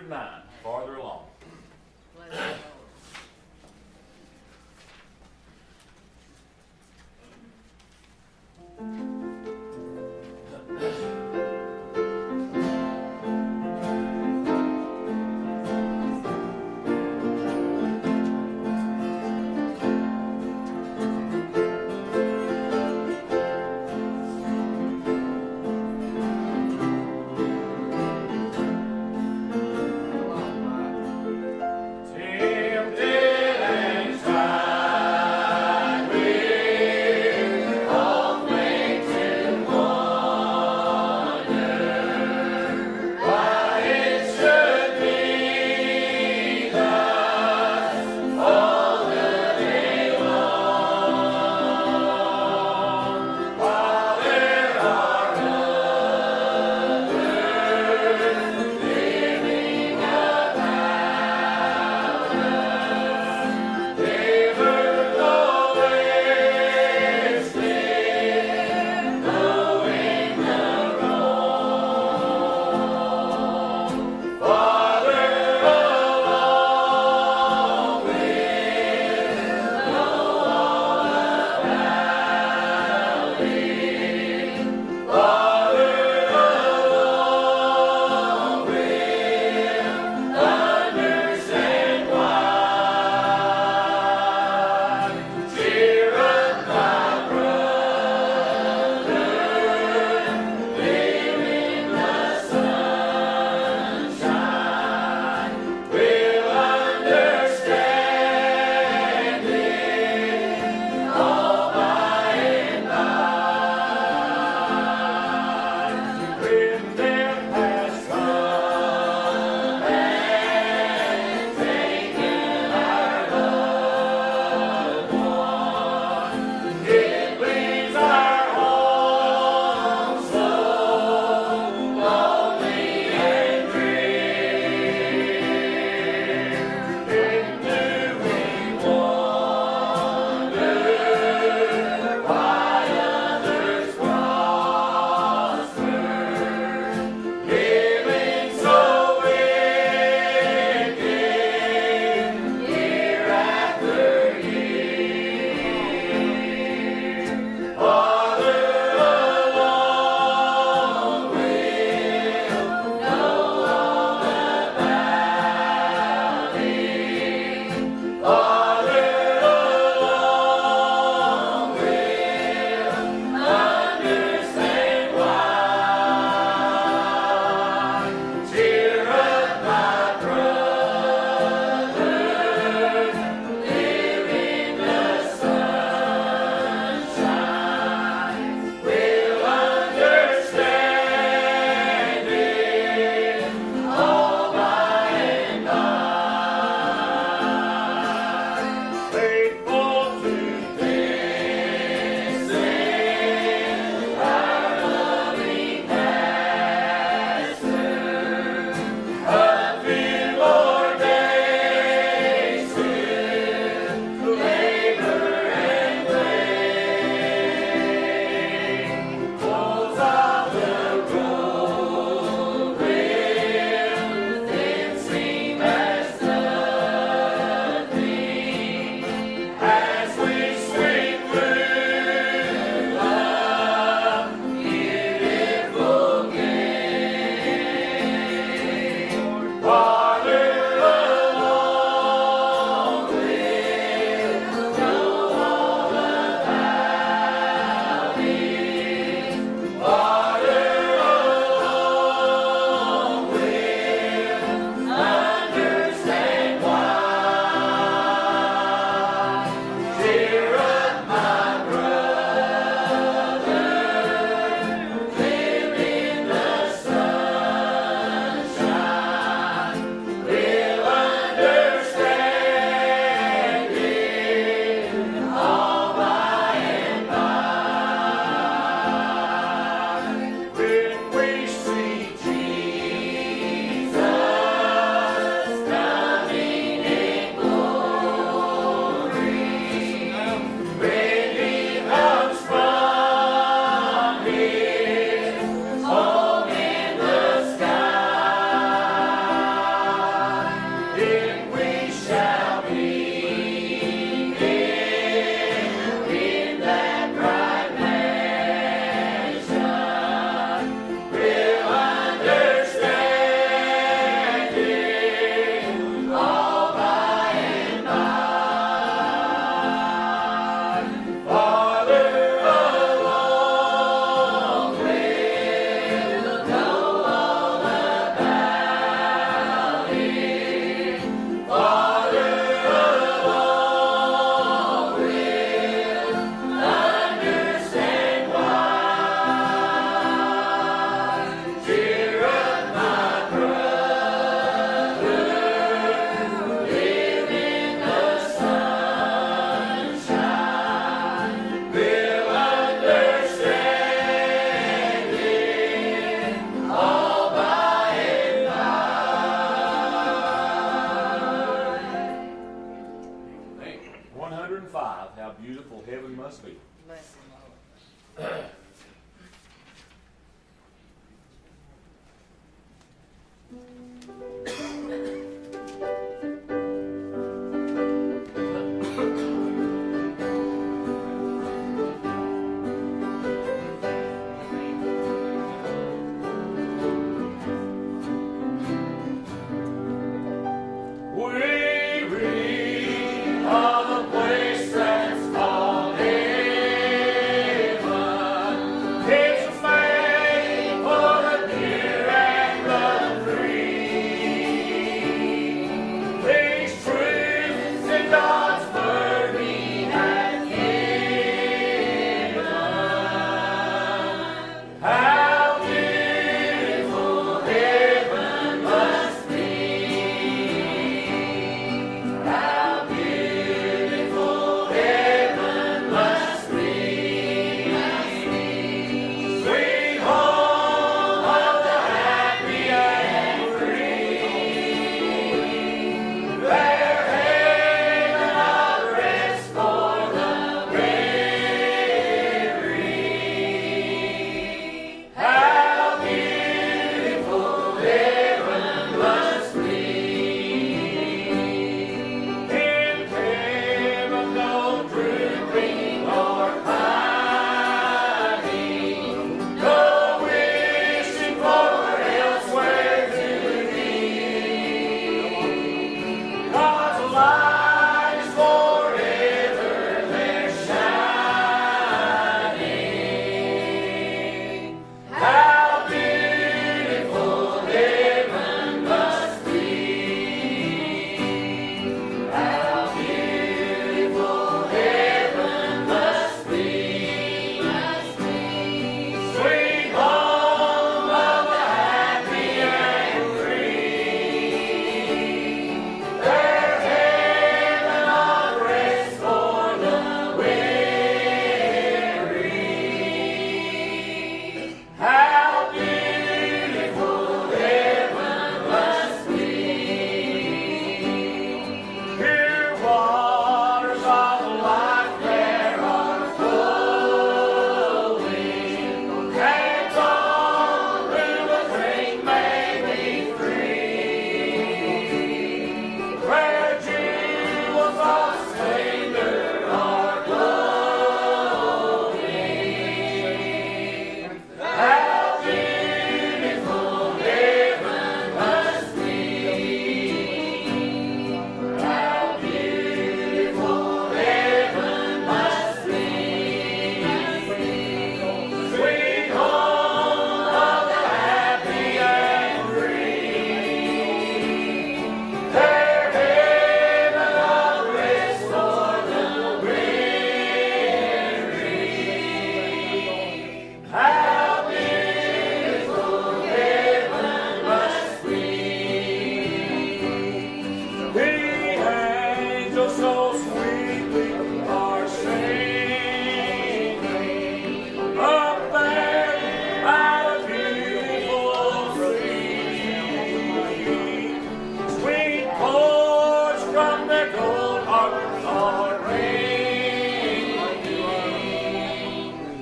109, farther along. Bless the Lord. Come on, Mike. beautiful heaven must be. Bless him, Lord. Weary of the place that's called heaven, it's made for the pure and the free. These truths in God's word we have given. How beautiful heaven must be. How beautiful heaven must be. Sweet home of the happy and free. Their haven of rest for the weary. How beautiful heaven must be. In heaven no drooping or pining, no wishing for elsewhere to be. God's light is forever there shining. How beautiful heaven must be. How beautiful heaven must be. Sweet home of the happy and free. Their heaven of rest for the weary. How beautiful heaven must be. Pure waters of life there are flowing, and all who will drink may be free. Where jewels of splendor are glowing. How beautiful heaven must be. How beautiful heaven must be. Sweet home of the happy and free. Their heaven of rest for the weary. How beautiful heaven must be. The angels so sweetly are singing up there by the beautiful sea. Sweet chords from their gold harps are ringing.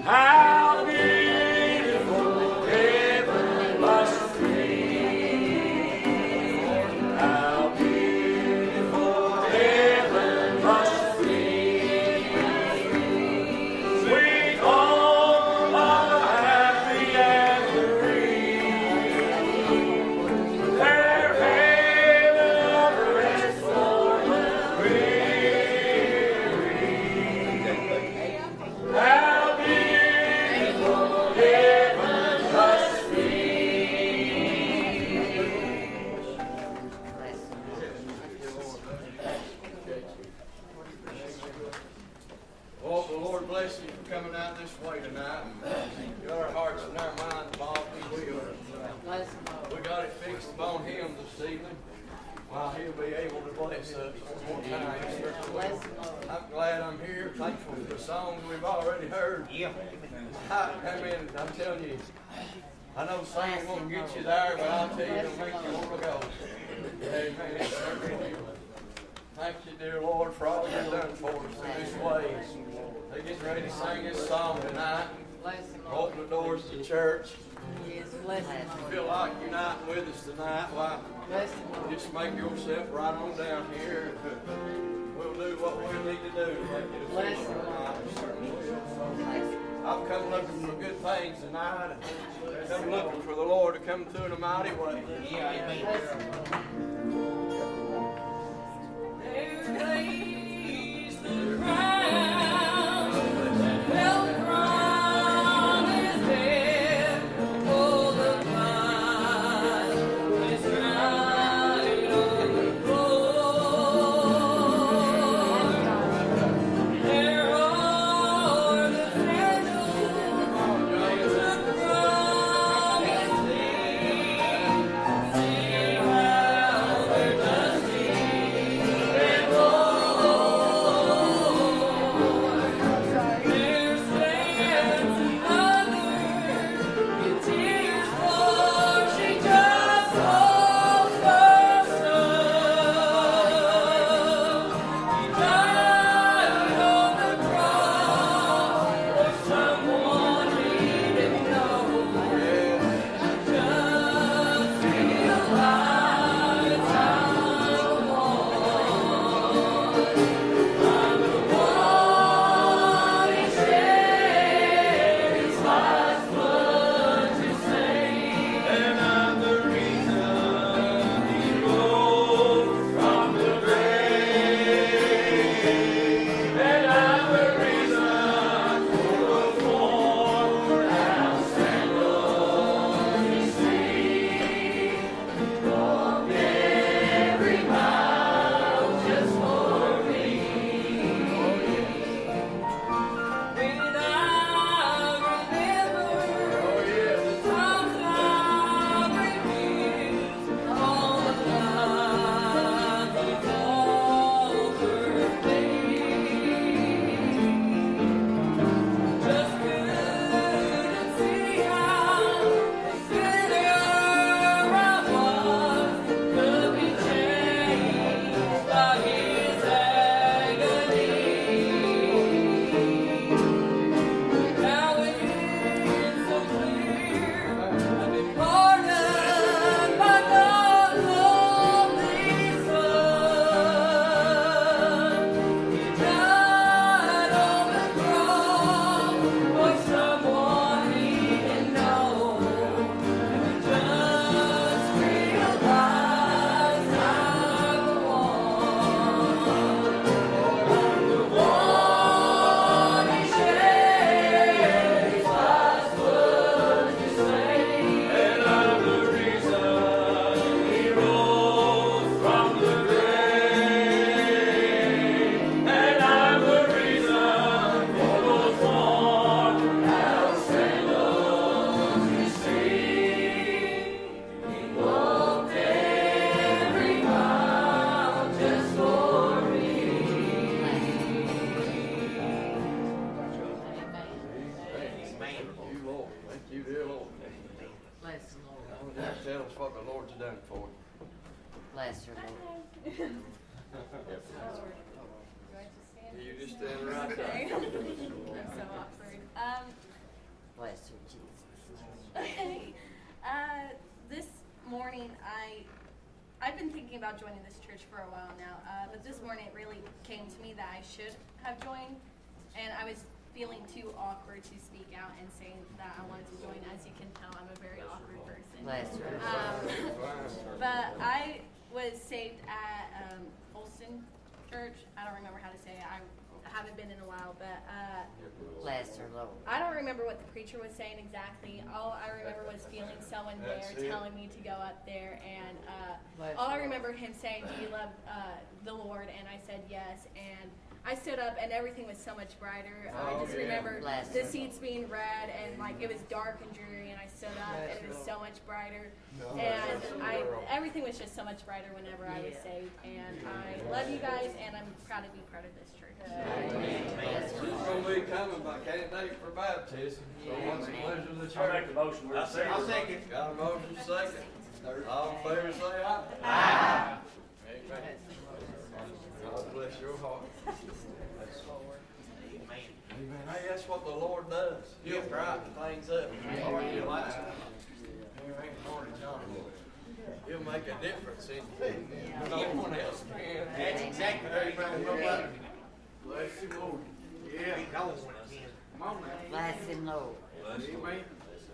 How beautiful heaven must be. How beautiful heaven must be. Sweet home of the happy and free. Their haven of rest for the weary. How beautiful heaven must be. Oh, the Lord bless you for coming out this way tonight. Got our hearts and our minds involved in His will. Bless him, Lord. We got it fixed upon Him this evening. While He'll be able to bless us one more time. Bless him, Lord. I'm glad I'm here. Thankful for the songs we've already heard. Amen. I'm telling you, I know singing won't get you there, but I'll tell you, it'll make you want to go. Amen. Thank you, dear Lord, for all you've done for us in this way. getting ready to sing this song tonight. Bless him, Lord. Open the doors to the church. Yes, bless him, If you Lord. feel like you're not with us tonight, why, Bless him, Lord. just make yourself right on down here. We'll do what we need to do to make it Bless official him. tonight. We certainly will. Bless him. I've come looking for good things tonight. I'm looking for the Lord to come through in a mighty way. Bless him, Lord. Tell us what the Lord's done for you. Bless her, Lord. You just stand right there. I'm so awkward. Bless her, Jesus. Okay. This morning I've been thinking about joining this church for a while now, but this morning it really came to me that I should have joined, and I was feeling too awkward to speak out and say that I wanted to join. As you can tell, I'm a very awkward person. Bless her. But I was saved at Olson Church. I don't remember how to say it. I haven't been in a while, but Bless her, Lord. I don't remember what the preacher was saying exactly. All I remember was feeling someone there That's it. telling me to go up there, and Bless all I you. remember him saying, "Do you love the Lord?" And I said yes, and I stood up, and everything was so much brighter. I Oh, just yeah. remember Bless the you. seats being red, and like it was dark and dreary, and I stood up, and it was so much brighter. No, And that's everything was just so much brighter whenever I was Yeah. saved. And I love you guys, and I'm proud to be part of this church. Bless her. She's gonna be coming by candidate for baptism. So what's the pleasure of the I'll make church? the motion. We're saved. I'll second. Got a motion second. All in favor say aye. Amen. God bless your heart. Amen. Hey, that's what the Lord does. He'll brighten things up in your life. He'll make a difference in you. No one else can. That's exactly Amen. Bless you, Lord. Yeah. Come on now. Bless him, Lord. Bless you, man.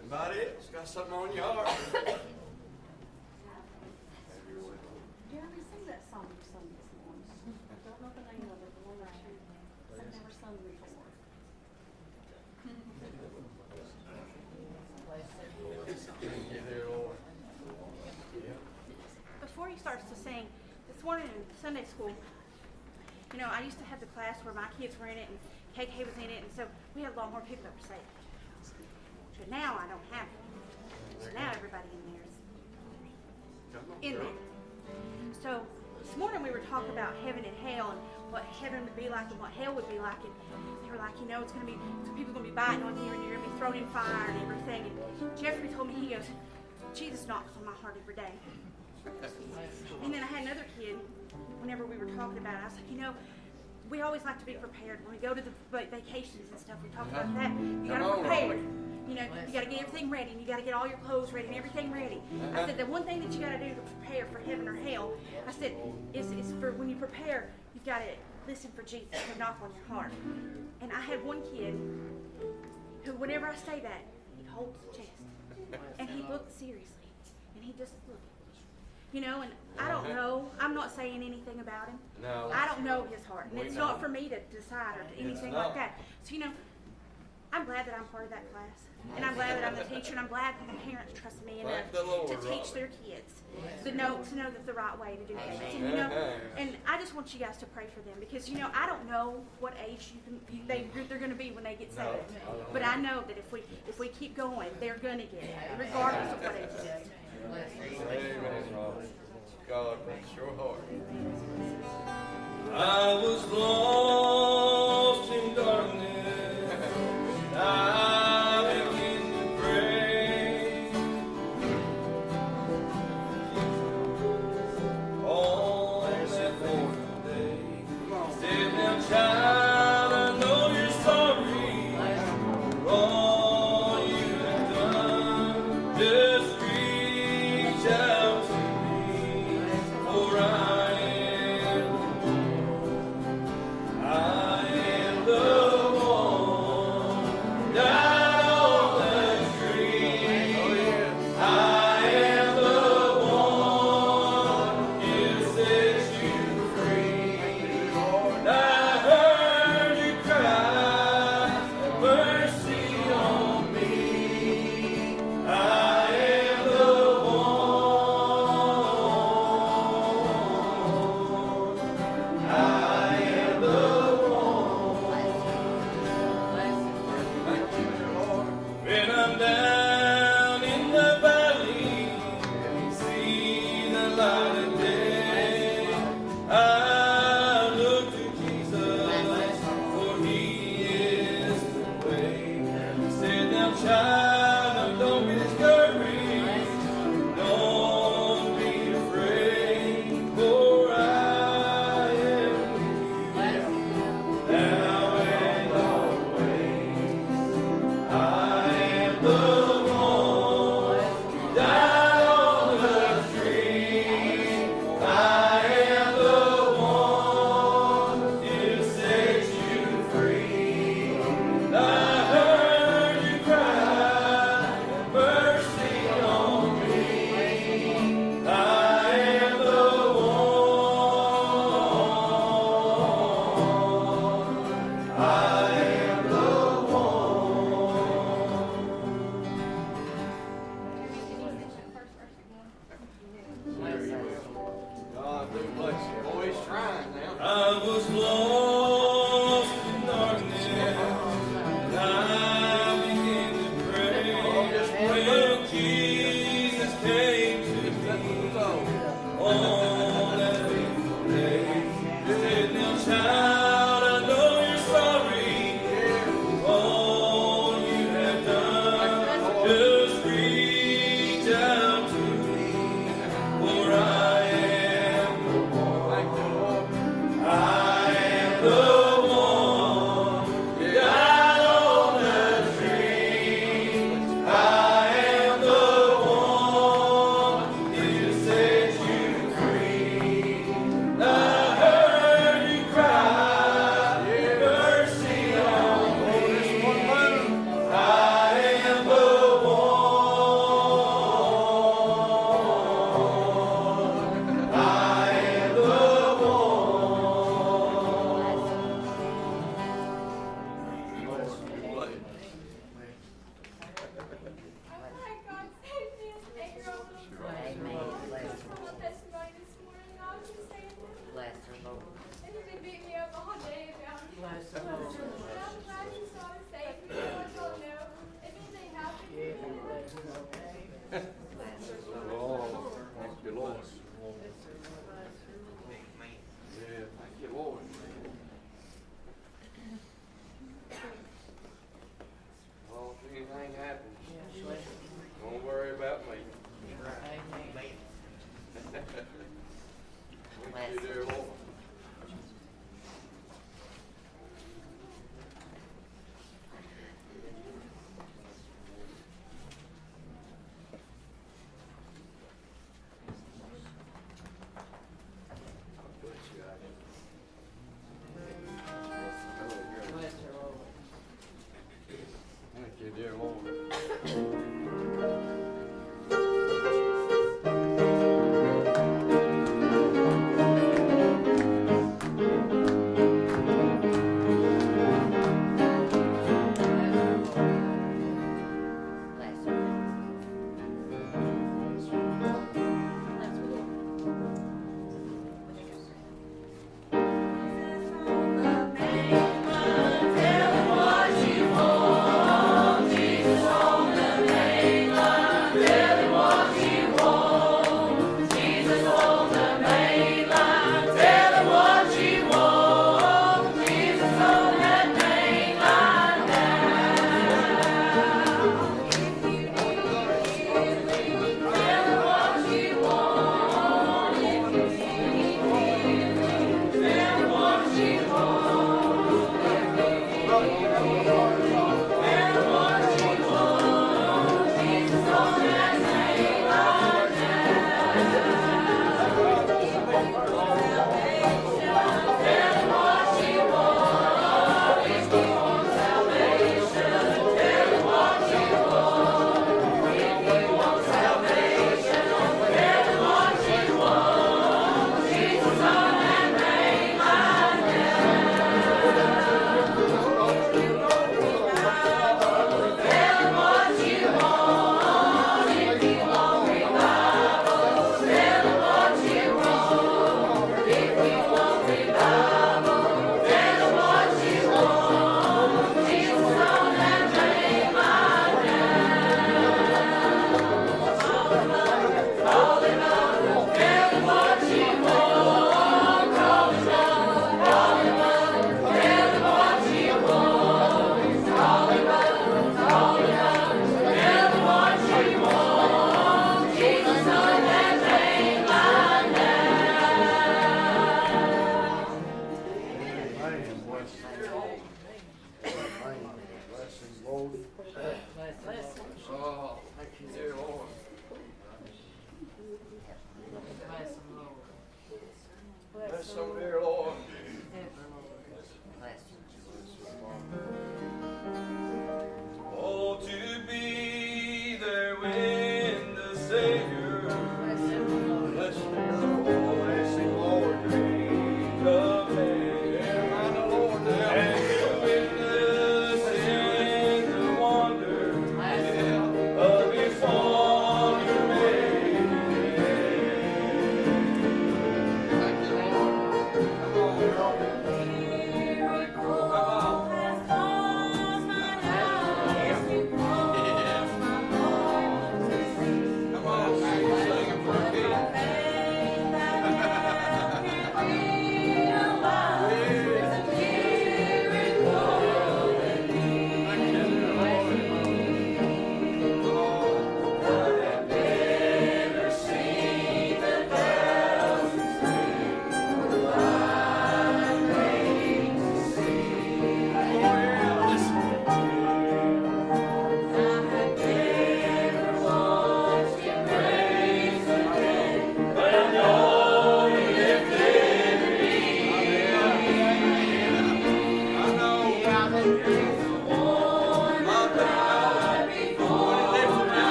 Anybody else got something on your heart? Jeremy, sing that song you sung this morning. I don't know the name of it, the one that I've never sung before. Yeah, dear Lord. Before he starts to sing, this morning in Sunday school, you know, I used to have the class where my kids were in it and KK was in it, and so we had a lot more people that were saved. But now I don't have it. So now everybody in there is in there. So this morning we were talking about heaven and hell and what heaven would be like and what hell would be like, and they were like, you know, it's gonna be people gonna be biting on you and you're gonna be thrown in fire and everything. And Jeffrey told me, he goes, Jesus knocks on my heart every day. And then I had another kid, whenever we were talking about it, I was like, you know, we always like to be prepared. When we go to the vacations and stuff, we talk about that. You gotta prepare. You know, you gotta get everything ready, and you gotta get all your clothes ready and everything ready. I said, the one thing that you gotta do to prepare for heaven or hell, I said, is for when you prepare, you've gotta listen for Jesus to knock on your heart. And I had one kid who, whenever I say that, he'd hold his chest. And he looked seriously. And he just looked. You know, and I don't know. I'm not saying anything about him. No. I don't know his heart. And We it's know. not for me to decide or anything like that. So, you know, I'm glad that I'm part of that class. And I'm glad that I'm the teacher. And I'm glad that the parents trust me enough Thank the Lord, to teach their kids to know that's the right way to do things. And, you know, and I just want you guys to pray for them because, you know, I don't know what age they're going to be when they get saved. But I know that if we keep going, they're going to get it, regardless of what age it is. Amen, Lord. God bless your heart. I was lost in darkness. I began to pray. All that wonderful day. Said, now, child, I know you're sorry for all you have done. Just reach out to me, for I am the one died on the tree. I am the one you set you free. I heard you cry, have mercy on me. I am the one. I am the when I'm down in the valley, see the light of day. I look to Jesus, for He is the way. He said, now, child, don't be discouraged, don't be afraid, for I am with you now and always. I am the one who died on the tree. I am the one who set you free. I heard you cry, have mercy on me. I am the one. I am the God do bless you. Boy, he's trying now. I was lost in darkness, and I began to pray. When Jesus came to me on that fateful day, He said, now, child, I know you're sorry for all you have done. Just reach out to me, for I am the one. Thank you, Lord. I glad you saw us safe. We just want y'all to know it means a happy new year. Oh, thank you, Lord. Yeah, thank you, Lord. Oh, if anything happens, don't worry about me. Thank you, dear Lord. Thank you, dear Lord.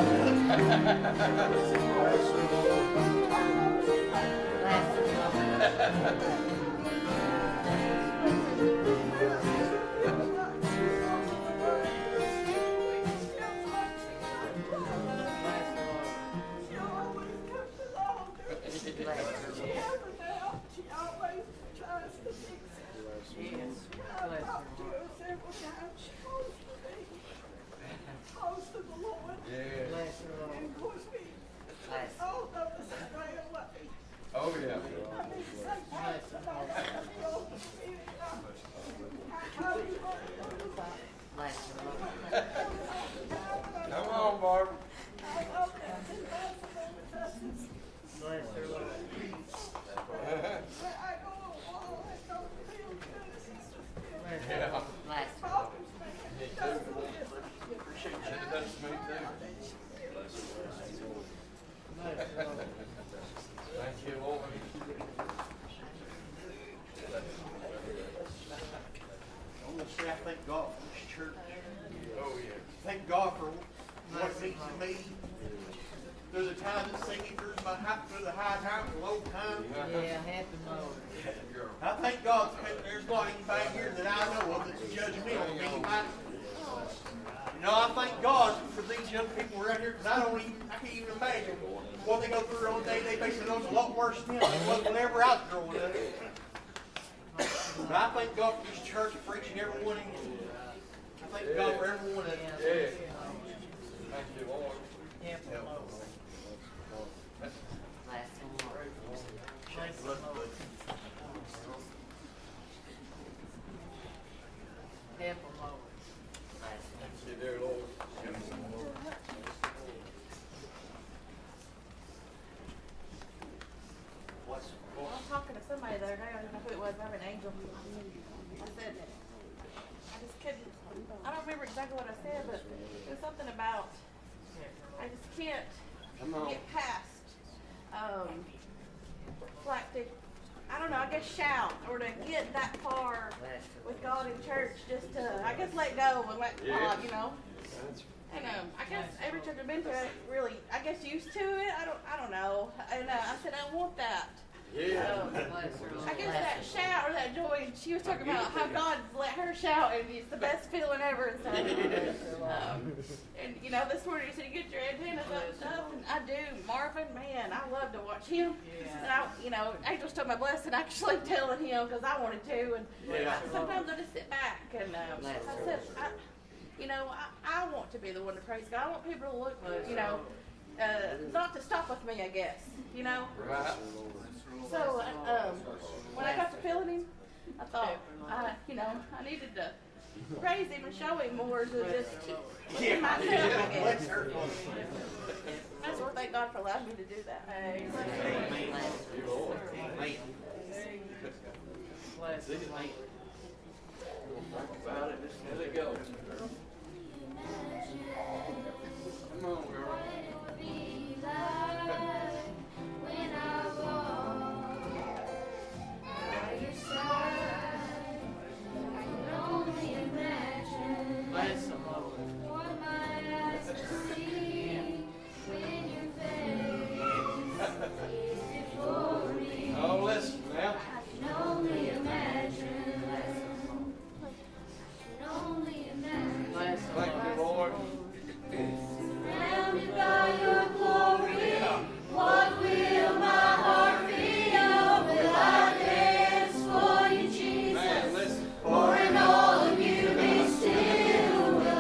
Bless the Lord. Bless the Lord. Bless. Oh, yeah. Bless the Lord. Come on, Barbara. Bless the Lord. Yeah. Bless the Lord. Me too. Appreciate you. That's me too. Thank you, Lord. I want to say I thank God for this church. Oh, yeah. Thank God for what it means to me. There's a time that's singing through the high times and low times. Yeah, happy Lord. I thank God that there's not anybody here that I know of that's judgmental of me. You know, I thank God for these young people around here because I can't even imagine what they go through on a day-to-day basis. It was a lot worse than it was whenever I was growing up. But I thank God for this church, for each and every one of you. I thank God for everyone that. Yeah. Thank you, Lord. Happy Lord. Bless the Lord. Bless the Lord. Happy Lord. Bless the Thank you, dear Lord. I was talking to somebody the other day, I don't know who it was, maybe an angel. I said, I just couldn't, I don't remember exactly what I said, but it was something about, I just can't Come on. get past, like to, I don't know, I guess shout, or to get that far with God in church, just to, I guess let go and let God, you know? And I guess every church I've been to, I really, I guess used to it. I don't know. And I said I want that. Yeah. I guess that shout or that joy. And she was talking about how God let her shout, and it's the best feeling ever and stuff. And you know, this morning you said you get your antennas up and stuff, and I do. Marvin, man, I love to watch him. And I, you know, Angel's told my blessing actually telling him because I wanted to. And sometimes I just sit back and I said, you know, I want to be the one to praise God. I want people to look, you know, not to stop with me, I guess, you know. Right. So when I got to feeling him, I thought, you know, I needed to praise him and show him more than just in myself, I guess. I just want to thank God for allowing me to do that. About it. Just let it go. Come on, girl. Bless the Lord. Oh, listen now. Bless the Thank Lord. you, Lord. Surrounded by your glory, what will my heart feel? Will I dance for you, Jesus? Man, listen. For in all of you be still, will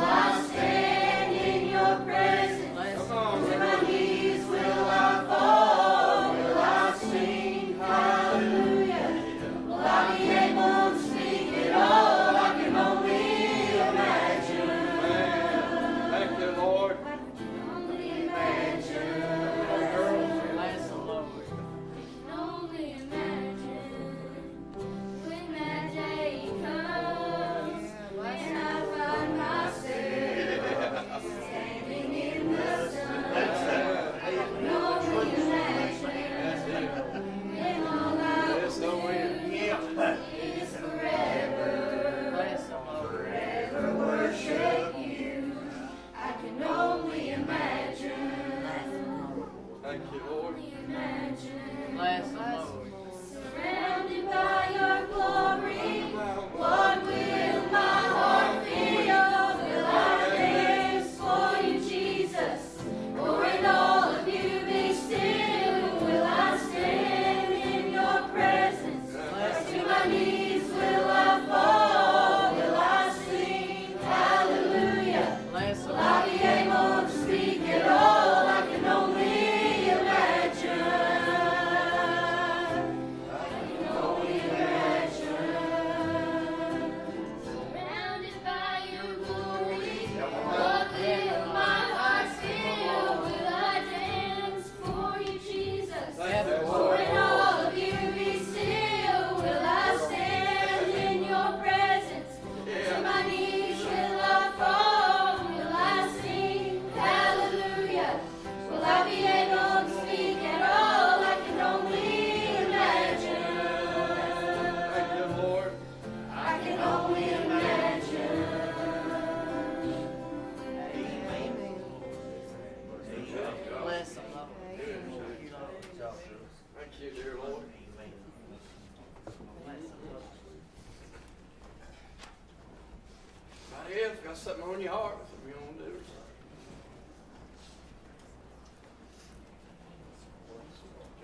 Jeff, got something on your heart? What you want to do?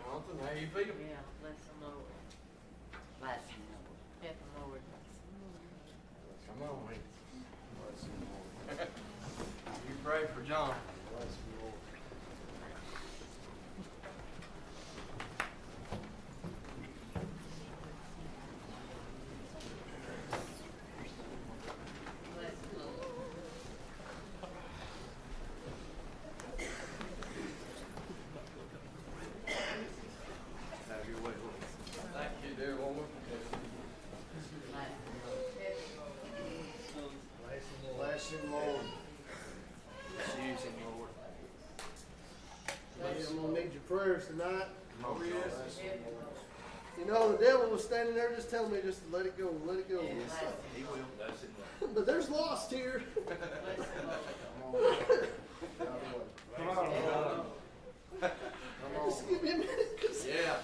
Jonathan, how you feel? Yeah, bless the Lord. Bless him, Lord. Help the Lord. Come on, man. You pray for John. Bless the Lord. Have your way, Lord. Thank you, dear Lord. Bless him, Lord. Just use him, Lord. I'm gonna need your prayers tonight. Oh, yes. You know, the devil was standing there just telling me just to let it go, let it go. He will. That's it. But there's lost here. Come on, John. Just give me a minute. 'Cause Yeah.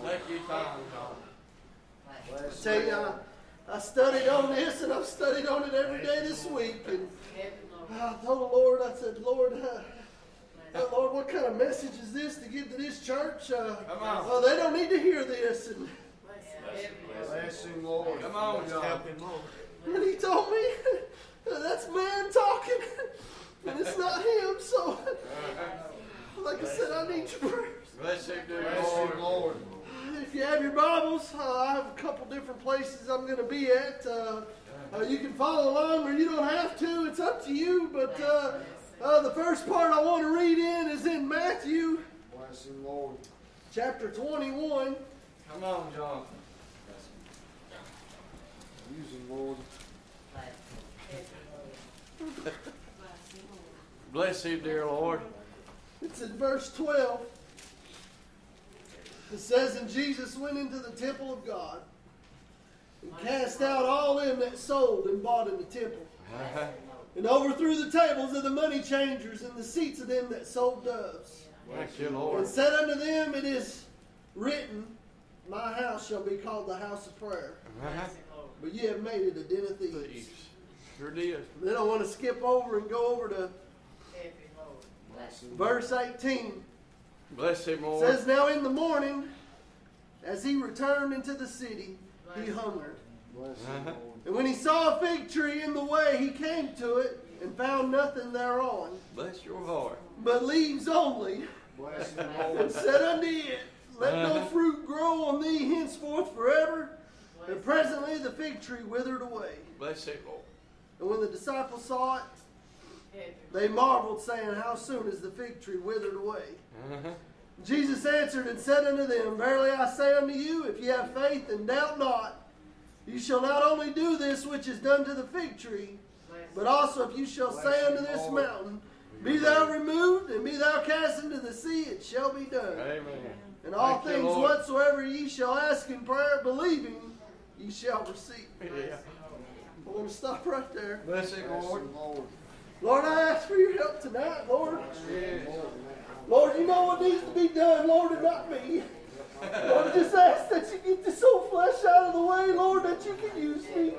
Take your time, John. I tell you, I studied on this and I've studied on it every day this week. And I told the Lord, I said, Lord, Lord, what kind of message is this to give to this church? Come on. Well, they don't need to hear this. And Bless him, Lord. Come on, John. And he told me, that's man talking. And it's not him. So, like I said, I need your prayers. Bless him, dear Bless Lord. If you have your Bibles, I have a couple different places I'm going to be at. You can follow along or you don't have to. It's up to you. But the first part I want to read in is in Matthew. Bless him, Lord. Chapter 21. Come on, John. Use him, Lord. Bless him, dear Lord. It's in verse 12. It says, and Jesus went into the temple of God and cast out all them that sold and bought in the temple, and overthrew the tables of the money changers and the seats of them that sold doves, Thank you, Lord. and said unto them, it is written, my house shall be called the house of prayer, but ye have made it a den of thieves. Sure did. Then I want to skip over and go over to verse 18. Bless him, It Lord. says, now in the morning, as he returned into the city, he hungered. And when he saw a fig tree in the way, he came to it and found nothing thereon, Bless your heart. but leaves only, Bless him, and said unto it, let no fruit grow on thee henceforth forever. And presently the fig tree withered away. Bless him, Lord. And when the disciples saw it, they marveled, saying, how soon is the fig tree withered away? Jesus answered and said unto them, verily I say unto you, if ye have faith and doubt not, you shall not only do this which is done to the fig tree, but also if you shall say unto this mountain, be thou removed, and be thou cast into the sea, it shall be done. Amen. And all Thank you, things Lord. whatsoever ye shall ask in prayer, believing, ye shall receive. Yeah. I'm going to stop right there. Bless him, Lord. Lord, I ask for your help tonight, Lord. Yes. Lord, you know what needs to be done, Lord, and not me. Lord, I just ask that you get this old flesh out of the way, Lord, that you can use me.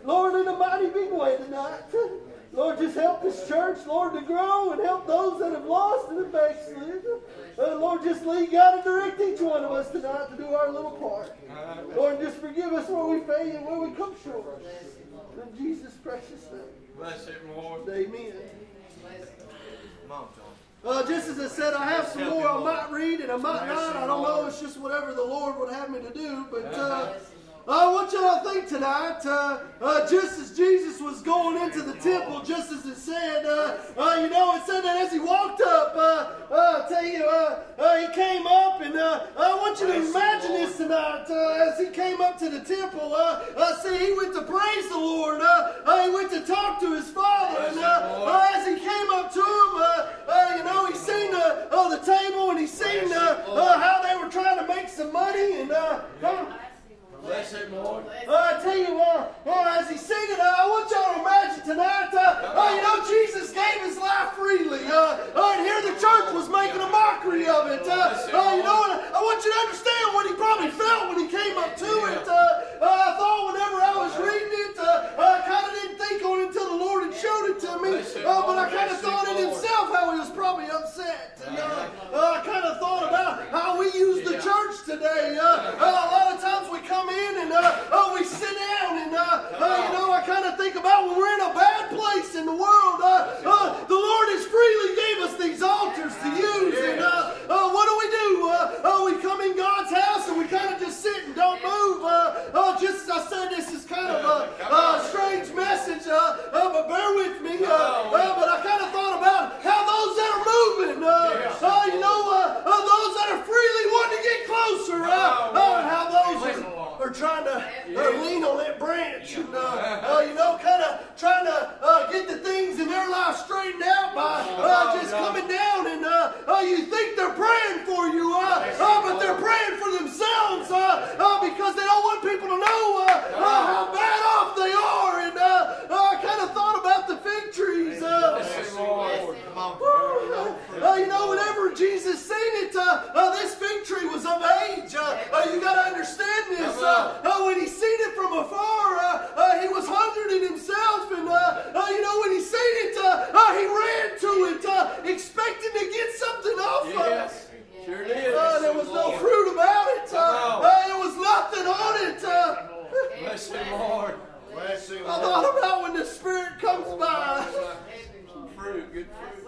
Lord, in a mighty big way tonight. Lord, just help this church, Lord, to grow and help those that have lost and have backslid. Lord, just lead, God, and direct each one of us tonight to do our little part. Lord, just forgive us where we fail and where we come short. In Jesus' precious name. Bless him, Lord. Amen. Come on, John. Just as I said, I have some more I might read and I might not. I don't know. It's just whatever the Lord would have me to do. But I want you to think tonight, just as Jesus was going into the temple, just as it said, it said that as he walked up, I tell you, he came up, and I want you to imagine this tonight. As he came up to the temple, see, he went to praise the Lord. He went to talk to his Father, and as he came up to him, he seen the table, and he seen how they were trying to make some money, and Bless him, Lord. I tell you as he seated, I want y'all to imagine tonight, Jesus gave his life freely. And here the church was making a mockery of it. I want you to understand what he probably felt when he came up to it. I thought whenever I was reading it, I kind of thought in himself how he was probably upset. And, I kind of thought about how we use the church today. A lot of times we come in and we sit down and, I kind of think about when we're in a bad place in the world. The Lord has freely gave us these altars to use. And what do? We come in God's house and we kind of just sit and don't move. Just as I said, this is kind of a strange message, but bear with me. But I kind of thought about how those that are moving, those that are freely wanting to get closer, how those are trying to lean on that branch and, kind of trying to get the things in their life straightened out by just coming down and you think they're praying for you, but they're praying for themselves because they don't want people to know how bad off they are. And I kind of thought about the fig trees. Whenever Jesus seen it, this fig tree was of age. You got to understand this. When he seen it from afar, he was hungry in himself, and when he seen it, he ran to it, expecting to get something off of it. Sure did. There was no fruit about it. There was nothing on it. Bless you, Lord. Bless you, I thought about when the Spirit comes by. Fruit, good fruit.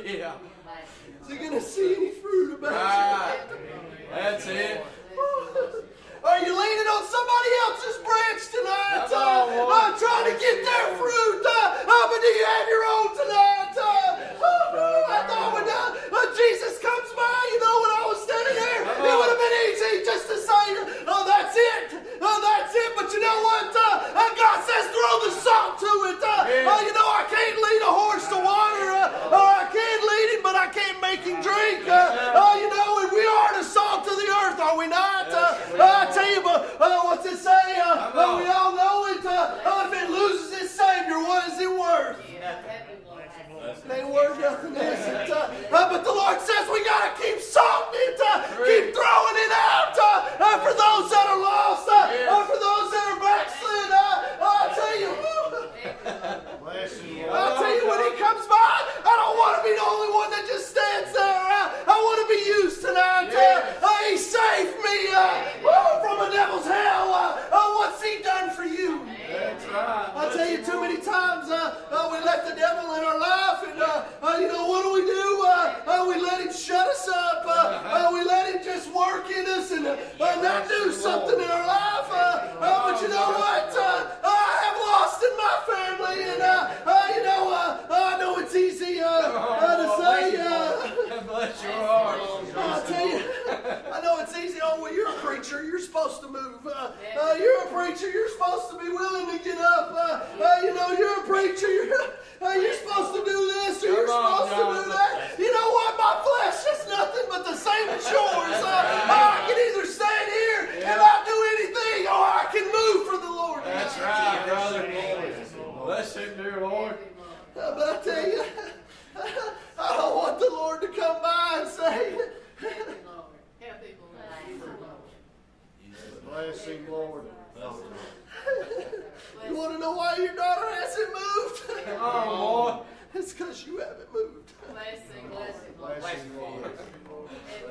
Yeah. Is he going to see any fruit about Right. it? That's it. Are you leaning on somebody else's branch tonight? Come on, Trying to get their fruit. But do you have your own tonight? I thought when Jesus comes by, when I was standing there, it would have been easy just to say, that's it. That's it. But you know what? God says throw the salt to it. I can't lead a horse to water. I can lead him, but I can't make him drink. And we are the salt of the earth, are we not? I tell you, but what's it say? We all know it. If it loses its Savior, what is it worth? It ain't worth nothing, is it? But the Lord says we got to keep salting it, keep throwing it out for those that are lost, for those that are backslid. I'll tell you. I'll tell you, when he comes by, I don't want to be the only one that just stands there. I want to be used tonight. He saved me from a devil's hell. What's he done for you? That's right. I tell you, too many times we let the devil in our life, and what do? We let him shut us up. We let him just work in us and not do something in our life. But you know what? I have lost in my family, and I know it's easy to say. Bless your heart. I tell you, I know it's easy. Oh, well, you're a preacher. You're supposed to move. You're a preacher. You're supposed to be willing to get up. You're a preacher. You're supposed to do this, or you're supposed to do that. You know what? My flesh is nothing but the same as yours. I can either stand here and not do anything, or I can move for the Lord. That's right, brother. Bless him, dear Lord. But I tell you, I don't want the Lord to come by and say, Bless him, Lord. you want to know why your daughter hasn't moved? Come on, Lord. It's because you haven't moved. Bless him, Lord.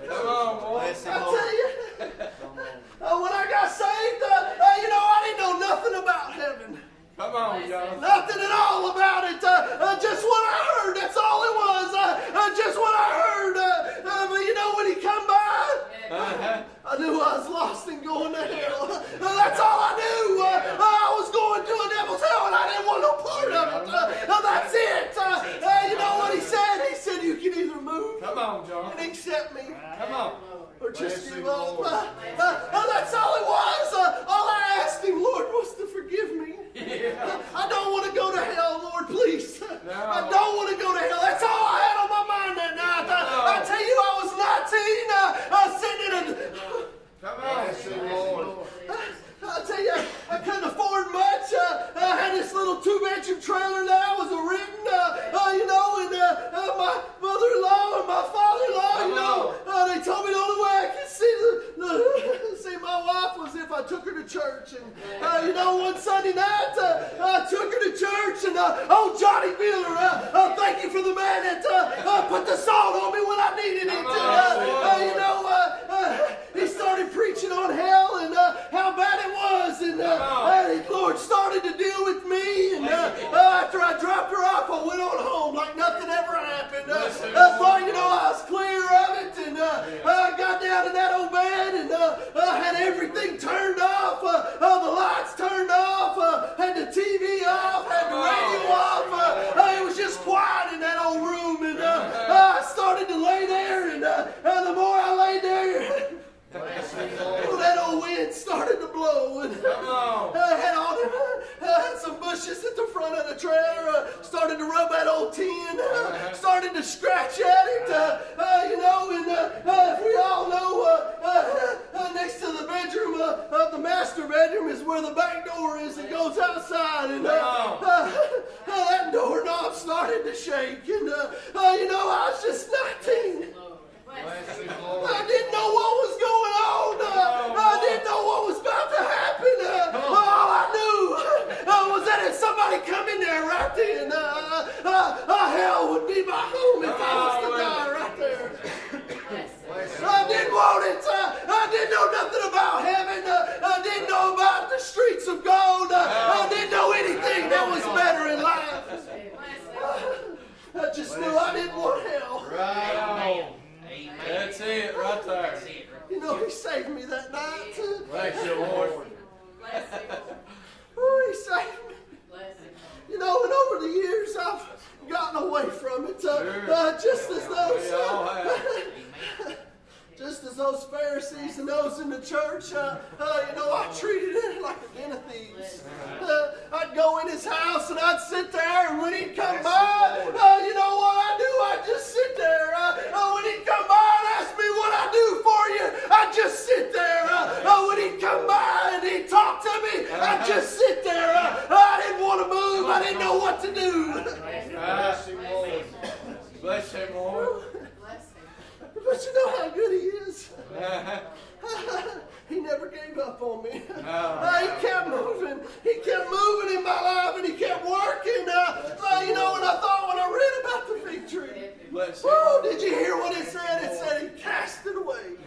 Come on, boy. Bless him, I Lord. tell you, when I got saved, I didn't know nothing about heaven. Come on, John. Nothing at all about it. Just what I heard. That's all it was. Just what I heard. But when he come by, I knew I was lost and going to hell. That's all I knew. I was going to a devil's hell, and I didn't want no part of it. That's it. You know what he said? He said you can either move Come on, John. and accept me, Come on. or just Bless give him, up. Lord. That's all it was. All I asked him, Lord, was to forgive me. Yeah. I don't want to go to hell, Lord, please. No. I don't want to go to hell. That's all I had on my mind that night. I tell you, I was 19, sitting in a... Come on. Bless him, Lord. I tell you, I couldn't afford took her to church, and old Johnny Miller, thank you for the man that put the salt on me when I needed it. He started preaching on hell and how bad it was, and the Lord started to deal with me, and after I dropped her off, I went on home like nothing ever happened. I was clear of it, and I got down in that old bed, and I had everything turned off, the lights turned off, had the TV off, had the radio off. It was just quiet in that old room, and I started to lay there, and the more I lay there, that old wind started to blow, and I had some bushes at the front of the trailer, started to rub that old tin, started to scratch at it, we all know, next to the bedroom, the master bedroom is where the back door is that goes outside, and that doorknob started to shake, and I was just 19. I didn't know what was going on. I didn't know what was about to happen. All I knew was that if somebody come in there right then, hell would be my home if I was to die right there. I didn't want it. I didn't know nothing about heaven. I didn't know about the streets of gold. I didn't know anything that was better in life. I just knew I didn't want hell. Right. That's it right there. He saved me that night. Bless you, Lord. He saved me. And over the years, I've gotten away from it. Just as those Pharisees and those in the church, I treated it like a den of thieves. I'd go in his house and I'd sit there, and when he'd come by, you know what I do? I'd just sit there. When he'd come by and ask me what I do for you, I'd just sit there. When he'd come by and he'd talk to me, I'd just sit there. I didn't want to move. I didn't know what to do. Bless him, Lord. Bless him, Lord. But you know how good he is. He never gave up on me. He kept moving. He kept moving in my life, and he kept working. And I thought when I read about the fig tree, did you hear what it said? It said he cast it away.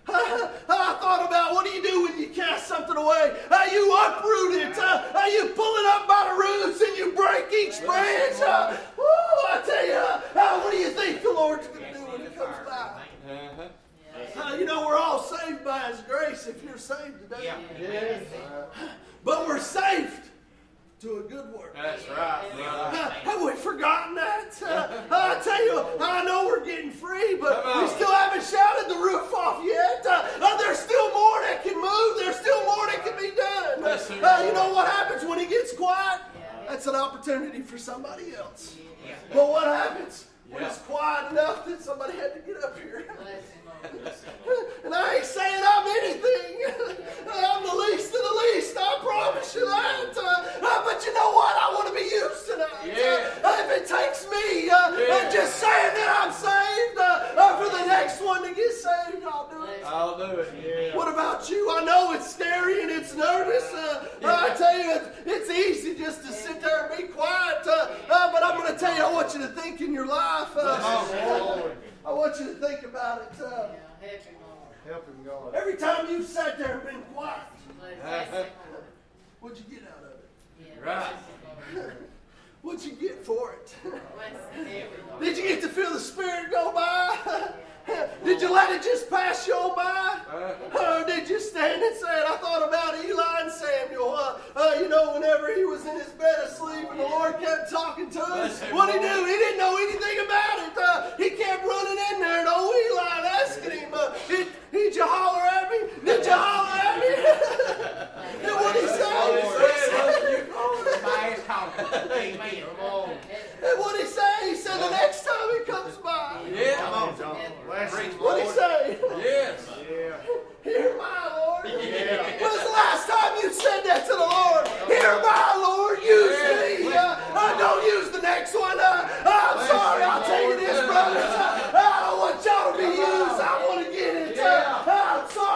I thought about, what do you do when you cast something away? You uproot it. You pull it up by the roots, and you break each branch. I tell you, what do you think the Lord's going to do when he comes by? We're all saved by his grace if you're saved today. Yes. But we're saved to a good work. That's right. Have we forgotten that? I tell you, I know we're getting free, but we still haven't shouted the roof off yet. There's still more that can move. There's still more that can be done. You know what happens when it gets quiet? That's an opportunity for somebody else. But what happens when it's quiet enough that somebody had to get up here? And I ain't saying I'm anything. I'm the least of the least. I promise you that. But you know what? I want to be used tonight. If it takes me just saying that I'm saved for the next one to get saved, I'll do it. I'll do it. Yeah. What about you? I know it's scary and it's nervous. I tell you, it's easy just to sit there and be quiet. But I'm going to tell you, I want you to think in your life. I want you to think about it. Help him, God. Every time you've sat there and been quiet, what'd you get out of it? Right. What'd you get for it? Did you get to feel the Spirit go by? Did you let it just pass you on by? Or did you stand and say it? I thought about Eli and Samuel. Whenever he was in his bed asleep and the Lord kept talking to him, what did he do? He didn't know anything about it. He kept running in there and old Eli and asking him, did you holler at me? Did you holler at me? And what did he say? And what did he say? He said the next time he comes by. What did he say? Yes. Hear my Lord. When was the last time you said that to the Lord? Hear my Lord, use me. Don't use the next one. I'm sorry, I'll tell you this, brothers. I don't want y'all to be used. I want to get it. I'm sorry.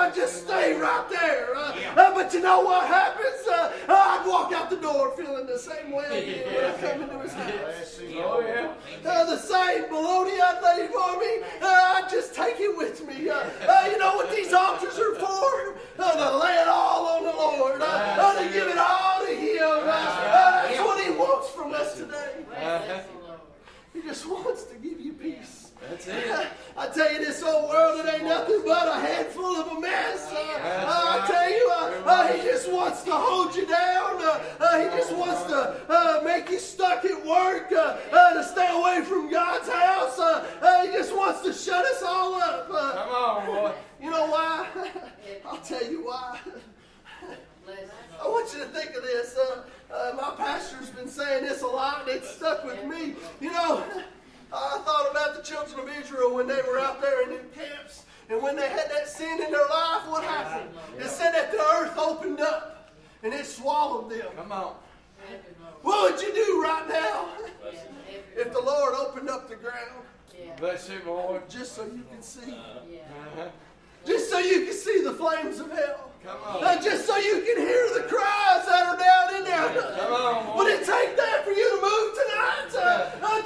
I'd just stay right there. But you know what happens? I'd walk out the door feeling the same way I did when I come into his house. Oh, yeah. The same baloney I'd leave on me, I'd just take it with me. You know what these altars are for? To lay it all on the Lord. To give it all to Him. That's what He wants from us today. He just wants to give you peace. That's it. I tell you, this old world, it ain't nothing but a handful of a mess. I tell you, He just wants to hold you down. He just wants to make you stuck at work, to stay away from God's house. He just wants to shut us all up. Come on, boy. You know why? I'll tell you why. I want you to think of this. My pastor's been saying this a lot, and it's stuck with me. You know, I thought about the children of Israel when they were out there in them camps, and when they had that sin in their life, what happened? It said that the earth opened up, and it swallowed them. Come on. What would you do right now if the Lord opened up the ground? Bless you, Lord. Just so you can see. Just so you can see the flames of hell. Come on. Just so you can hear the cries that are down in there. Come on, Would it take that for you to move tonight?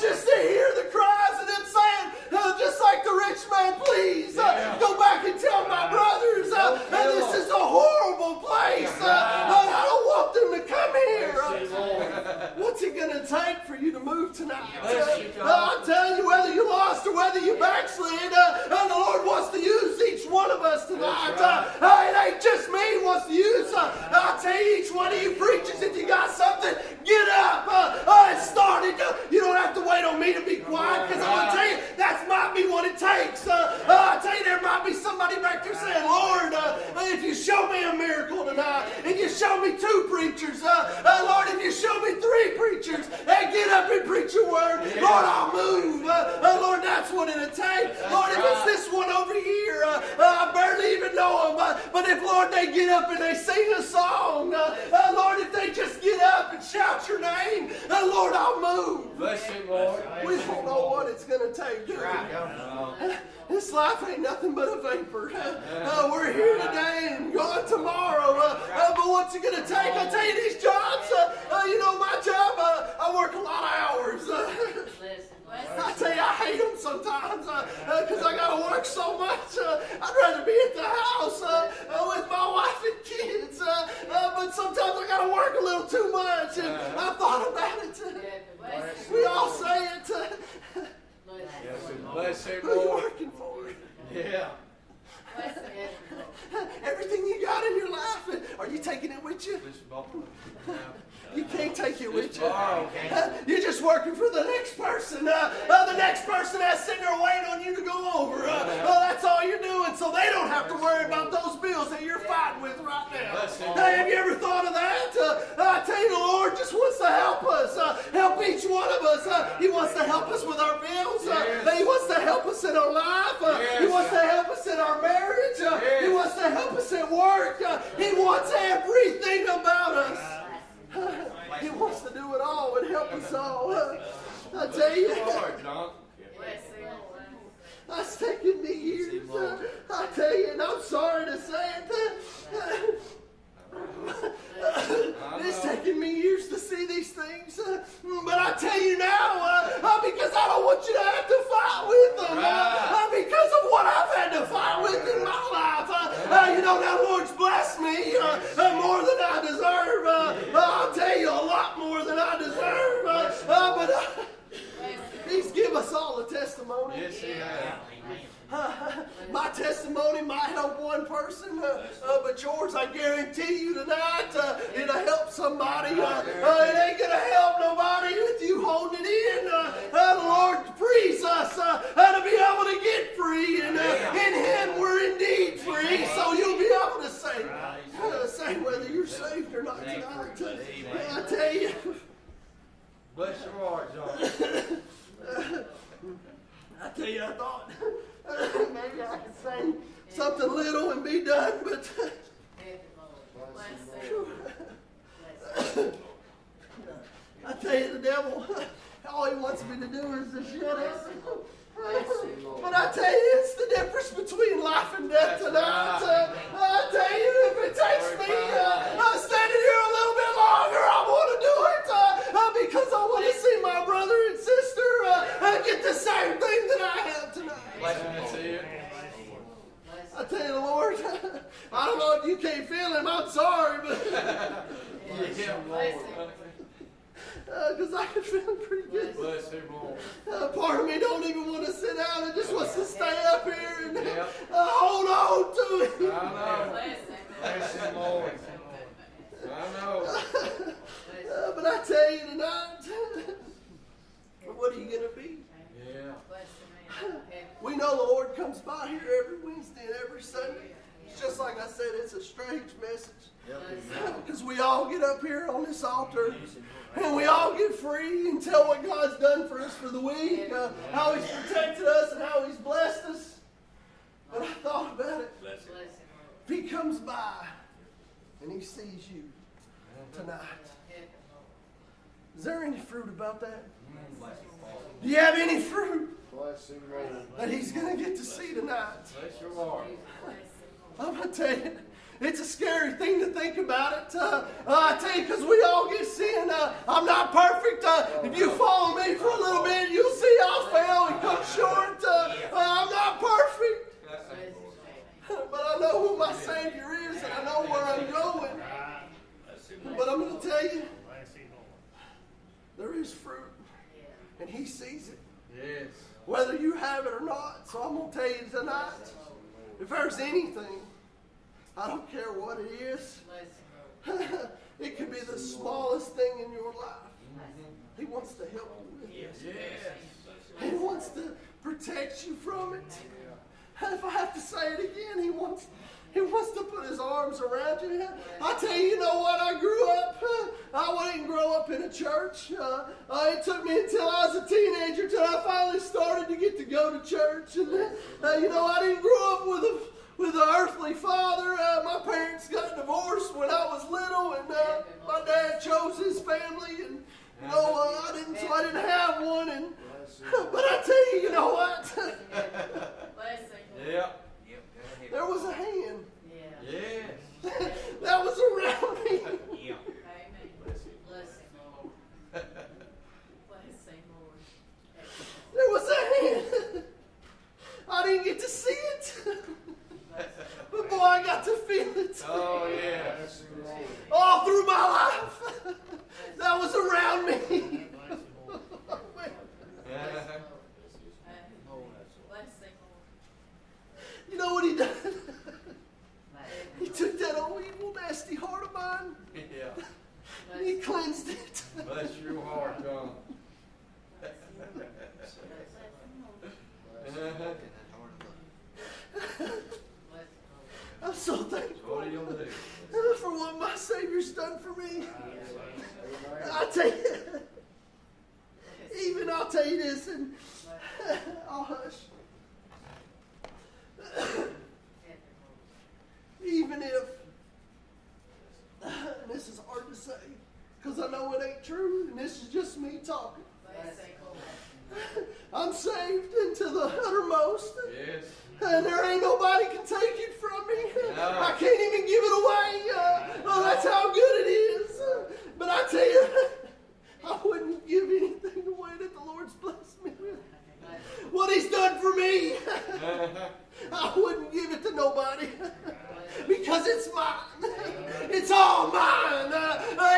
Just to hear the cries of them saying, just like the rich man, please go back and tell my brothers this is a horrible place. I don't want them to come here. What's it going to take for you to move tonight? I'm telling you, whether you lost or whether you backslid, the Lord wants to use each one of us tonight. It ain't just me He wants to use. I'll tell you, each one of you preachers, if you got something, get up and start it. You don't have to wait on me to be quiet, because I'm going to tell you, that might be what it takes. I'll tell you, there might be somebody back there saying, Lord, if you show me a miracle tonight, if you show me 2 preachers, Lord, if you show me 3 preachers, and get up and preach your word, Lord, I'll move. Lord, that's what it'll take. Lord, if it's this one over here, I barely even know him, but if, Lord, they get up and they sing a song, Lord, if they just get up and shout your name, Lord, I'll move. Bless you, Lord. We don't know what it's going to take, do we? This life ain't nothing but a vapor. We're here today and gone tomorrow. But what's it going to take? I tell you, these jobs, you know, my job, I work a lot of hours. I tell you, I hate them sometimes because I got to work so much. I'd rather be at the house with my wife and kids. But sometimes I got to work a little too much. And I thought about it. We all say it. Bless you, Who are you Lord. working for? Yeah. Everything you got in your life, are you taking it with you? You can't take it with you. You're just working for the next person. The next person that's sitting there waiting on you to go over. That's all you're doing, so they don't have to worry about those bills that you're fighting with right now. Have you ever thought of that? I tell you, the Lord just wants to help us. Help each one of us. He wants to help us with our bills. He wants to help us in our life. He wants to help us in our marriage. He wants to help us at work. He wants everything about us. He wants to do it all and help us all. I tell you, it's taken me years. I tell you, and I'm sorry to say it. It's taken me years to see these things, but I tell you now, because I don't want you to have to fight with them, because of what I've had to fight with in my life. You know, that Lord's blessed me more than I deserve. I'll tell you, a lot more than I deserve. But He's given us all a testimony. Yes, He has. My testimony might help one person, but yours, I guarantee you tonight, it'll help somebody. It ain't going to help nobody with you holding it in. The Lord frees us to be able to get free, and in Him we're indeed free. So you'll be able to say whether you're saved or not tonight. I tell you. Bless your heart, John. I tell you, I thought maybe I could say something little and be done, but I tell you, the devil, all he wants me to do is to shut up. But I tell you, it's the difference between life and death tonight. I don't know if you can't feel him. I'm sorry, but Yeah, Lord. because I can feel him pretty good. Bless him, Lord. Part of me don't even want to sit down and just wants to stay up here and Yeah. hold on to him. I know. Bless him, Lord. I know. But I tell you tonight, what are you going to be? Yeah. We know the Lord comes by here every Wednesday and every Sunday. It's just like I said, it's a strange message. Because we all get up here on this altar and we all get free and tell what God's done for us for the week, how He's protected us and how He's blessed us. But I thought about it. If He comes by and He sees you tonight, is there any fruit about that? Do you have any fruit that He's going to get to see tonight? Bless your Lord. I'm going to tell you, it's a scary thing to think about it. I tell you, because we all get sin. I'm not perfect. If you follow me for a little bit, you'll see I fail and come short. I'm not perfect. But I know who my Savior is, and I know where I'm going. But I'm going to tell you, there is fruit, and He sees it, Yes. whether you have it or not. So I'm going to tell you tonight, if there's anything, I don't care what it is, it could be the smallest thing in your life. He wants to help you with it. Yes. He wants to protect you from it. If I have to say it again, He wants to put His arms around you. I tell you, you know what? I grew up. I didn't grow up in a church. It took me until I was a teenager till I finally started to get to go to church. And you know, I didn't grow up with an earthly father. My parents got divorced when I was little, and my dad chose his family, and you know, I didn't have one. And but I tell you, you know what? Yeah. There was a hand Yes. that was around me. There was a hand. I didn't get to see it, but boy, I got to feel it. Oh, yeah. All through my life, that was around me. You know what He done? He took that old evil, nasty heart of mine, Yeah. and He cleansed it. Bless your heart, John. I'm so thankful What are you going to do? for what my Savior's done for me. I tell you, even I'll tell you this, and I'll hush. Even if, and this is hard to say, because I know it ain't true, and this is just me talking. I'm saved into the uttermost. Yes. And there ain't nobody can take it from me. No. I can't even give it away. That's how good it is. But I tell you, I wouldn't give anything away that the Lord's blessed me with. What He's done for me, I wouldn't give it to nobody. Because it's mine. It's all mine.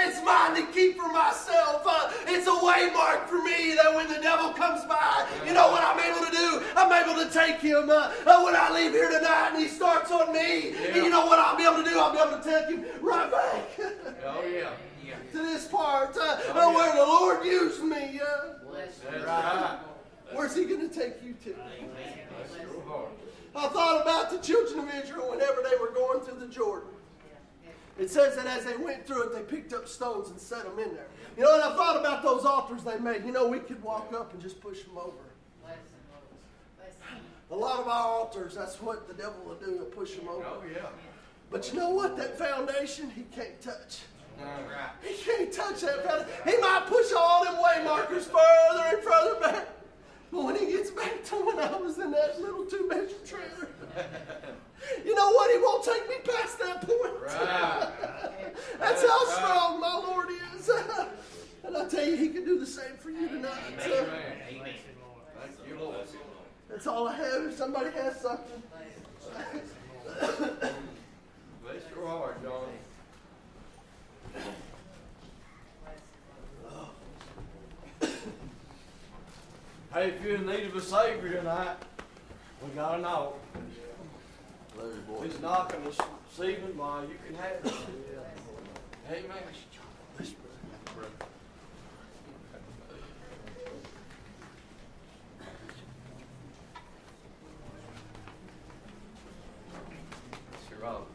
It's mine to keep for myself. It's a waymark for me that when the devil comes by, you know what I'm able to do? I'm able to take him when I leave here tonight and he starts on me. Yeah. And you know what I'll be able to do? I'll be able to take him right back Oh, yeah. to this part where the Lord used me. That's right. Where's He going to take you to? Bless your heart. I thought about the children of Israel whenever they were going through the Jordan. It says that as they went through it, they picked up stones and set them in there. You know, and I thought about those altars they made. You know, we could walk up and just push them over. A lot of our altars, that's what the devil will do, he'll push them over. Oh, yeah. But you know what? That foundation, he can't touch. Right. He can't touch that foundation. He might push all them way markers further and further back. But when he gets back to when I was in that little 2-bedroom trailer, you know what? He won't take me past that point. Right. That's how strong my Lord is. And I tell you, He can do the same for you tonight. Amen. Thank you, Lord. That's all I have. If somebody has something. Hey, if you're in need of a Savior tonight, we got a knock. He's knocking this evening while you can have it. Amen. Sir Rob.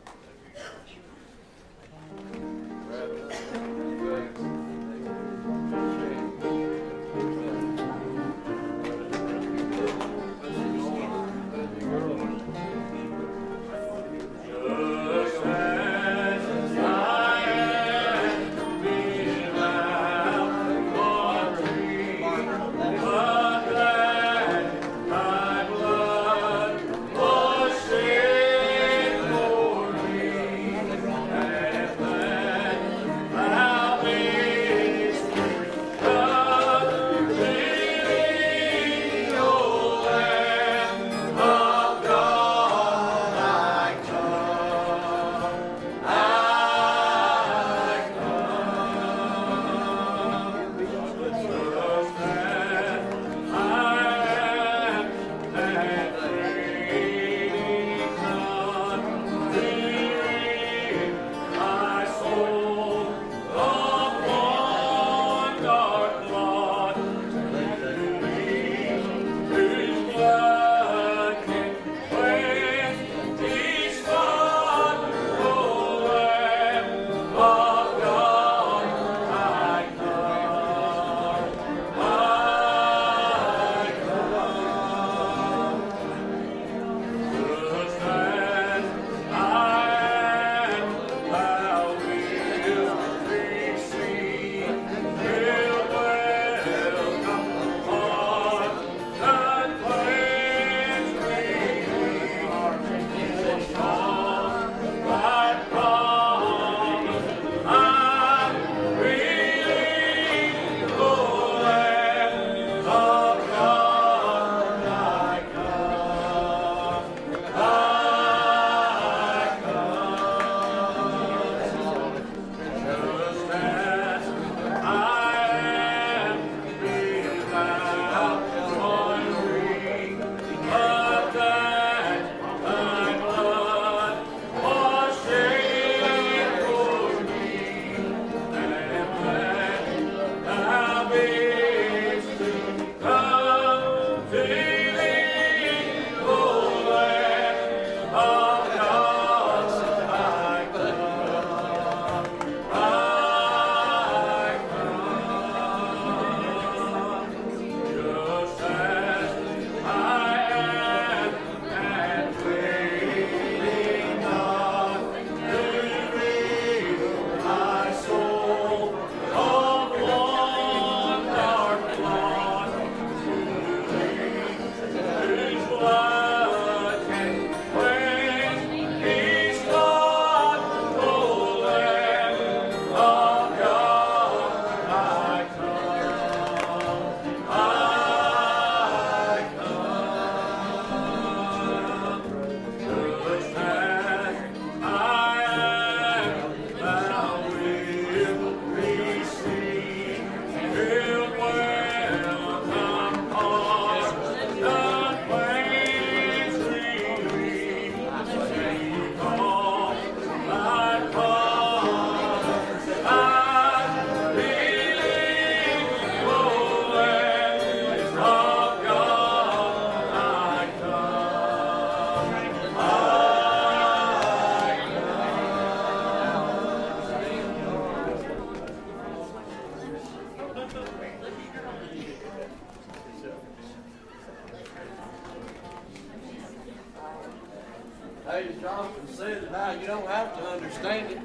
Hey, as Jonathan said tonight, you don't have to understand it.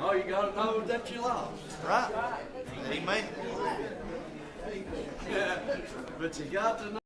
All you gotta know is that you lost. Right. Amen. Yeah, but you got to know.